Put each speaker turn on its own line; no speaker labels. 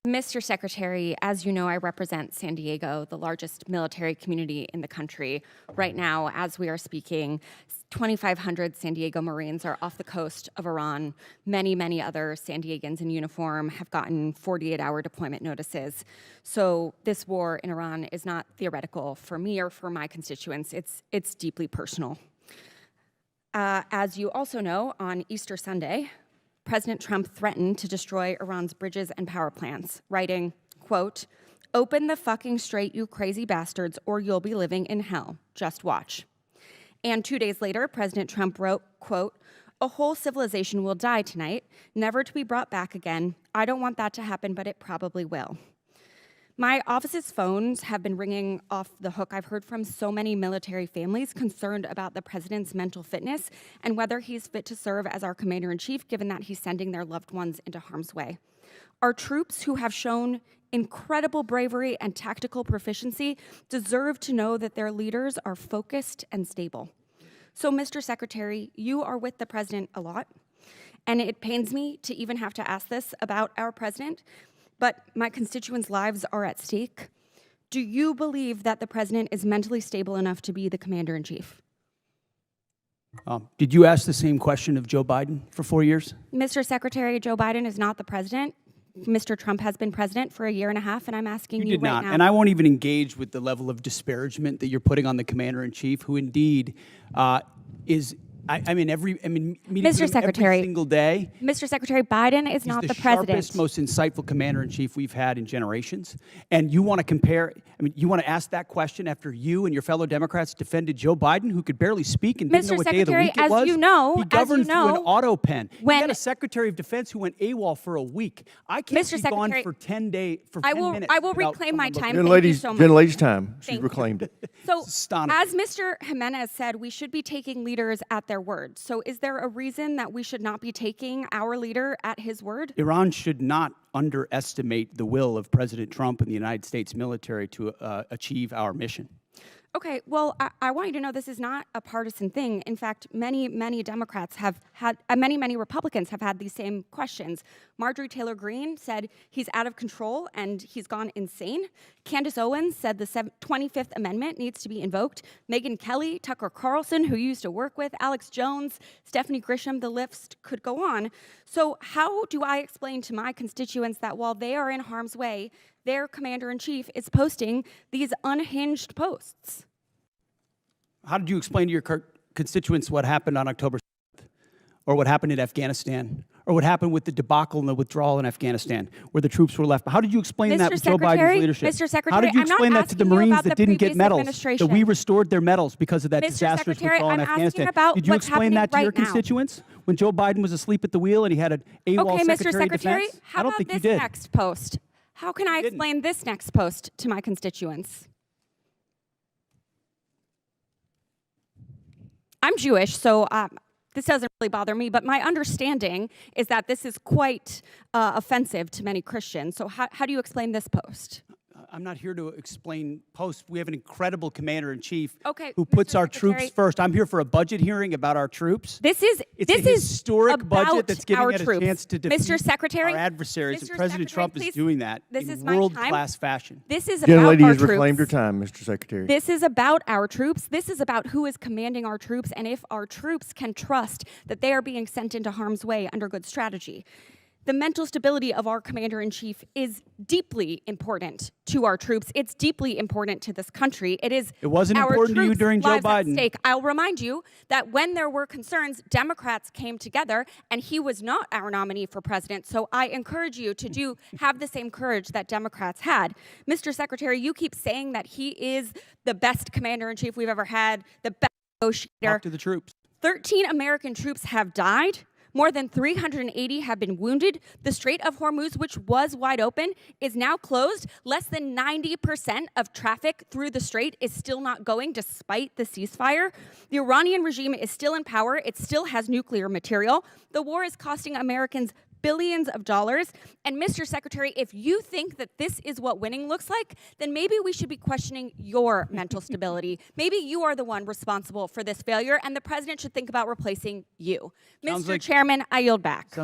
Mr. Secretary, as you know, I represent San Diego, the largest military community in the country. Right now, as we are speaking, 2,500 San Diego Marines are off the coast of Iran. Many, many other San Diegans in uniform have gotten 48-hour deployment notices. So this war in Iran is not theoretical for me or for my constituents. It's deeply personal. As you also know, on Easter Sunday, President Trump threatened to destroy Iran's bridges and power plants, writing, quote, "Open the fucking strait, you crazy bastards, or you'll be living in hell. Just watch." And 2 days later, President Trump wrote, quote, "A whole civilization will die tonight, never to be brought back again. I don't want that to happen, but it probably will." My office's phones have been ringing off the hook. I've heard from so many military families concerned about the president's mental fitness and whether he's fit to serve as our commander-in-chief, given that he's sending their loved ones into harm's way. Our troops, who have shown incredible bravery and tactical proficiency, deserve to know that their leaders are focused and stable. So, Mr. Secretary, you are with the president a lot, and it pains me to even have to ask this about our president, but my constituents' lives are at stake. Do you believe that the president is mentally stable enough to be the commander-in-chief?
Did you ask the same question of Joe Biden for 4 years?
Mr. Secretary, Joe Biden is not the president. Mr. Trump has been president for 1.5 years, and I'm asking you
did
right
not.
now.
And I won't even engage with the level of disparagement that you're putting on the commander-in-chief, who indeed is. Meeting with him every single day.
Mr. Secretary, Biden is not the president.
He's the sharpest, most insightful commander-in-chief we've had in generations. And you want to compare, you want to ask that question after you and your fellow Democrats defended Joe Biden, who could barely speak and didn't know what day of the week it was?
As you know,
he governed through an auto pen.
When
you got a Secretary of Defense who went AWOL for a week. I can't be gone for 10 days, for 10 minutes.
I will reclaim my time.
Thank you so much. Lady's time. She's reclaimed it.
So, as Mr. Jimenez said, we should be taking leaders at their word. So is there a reason that we should not be taking our leader at his word?
Iran should not underestimate the will of President Trump and the United States military to achieve our mission.
Okay, well, I want you to know this is not a partisan thing. In fact, many Democrats have had, many Republicans have had these same questions. Marjorie Taylor Greene said he's out of control and he's gone insane. Candace Owens said the 25th Amendment needs to be invoked. Megyn Kelly, Tucker Carlson, who you used to work with, Alex Jones, Stephanie Grisham, the list could go on. So how do I explain to my constituents that while they are in harm's way, their commander-in-chief is posting these unhinged posts?
How did you explain to your constituents what happened on October 7th, or what happened in Afghanistan, or what happened with the debacle and the withdrawal in Afghanistan, where the troops were left? How did you explain that with Joe Biden's leadership?
Mr. Secretary,
how did you explain that to the Marines that didn't get medals, that we restored their medals because of that disastrous withdrawal in Afghanistan? Did you explain that to your constituents when Joe Biden was asleep at the wheel and he had an AWOL Secretary of Defense?
How about this next post? How can I explain this next post to my constituents? I'm Jewish, so this doesn't really bother me, but my understanding is that this is quite offensive to many Christians. So how do you explain this post?
I'm not here to explain posts. We have an incredible commander-in-chief who
Mr.
puts our
Secretary,
troops first. I'm here for a budget hearing about our troops.
It's a
historic budget that's giving us a chance to defeat
Mr. Secretary,
our adversaries, and President Trump is doing that in world-class fashion.
This is about
lady
our
has
troops.
reclaimed her time, Mr. Secretary.
This is about our troops. This is about who is commanding our troops and if our troops can trust that they are being sent into harm's way under good strategy. The mental stability of our commander-in-chief is deeply important to our troops. It's deeply important to this country. It wasn't
important to you during Joe Biden.
At stake. I'll remind you that when there were concerns, Democrats came together, and he was not our nominee for president. So I encourage you to have the same courage that Democrats had. Mr. Secretary, you keep saying that he is the best commander-in-chief we've ever had, the best negotiator.
Talk to the troops.
13 American troops have died. More than 380 have been wounded. The Strait of Hormuz, which was wide open, is now closed. Less than 90% of traffic through the strait is still not going despite the ceasefire. The Iranian regime is still in power. It still has nuclear material. The war is costing Americans billions of dollars. And Mr. Secretary, if you think that this is what winning looks like, then maybe we should be questioning your mental stability. Maybe you are the one responsible for this failure, and the president should think about replacing you. Mr. Chairman, I yield back.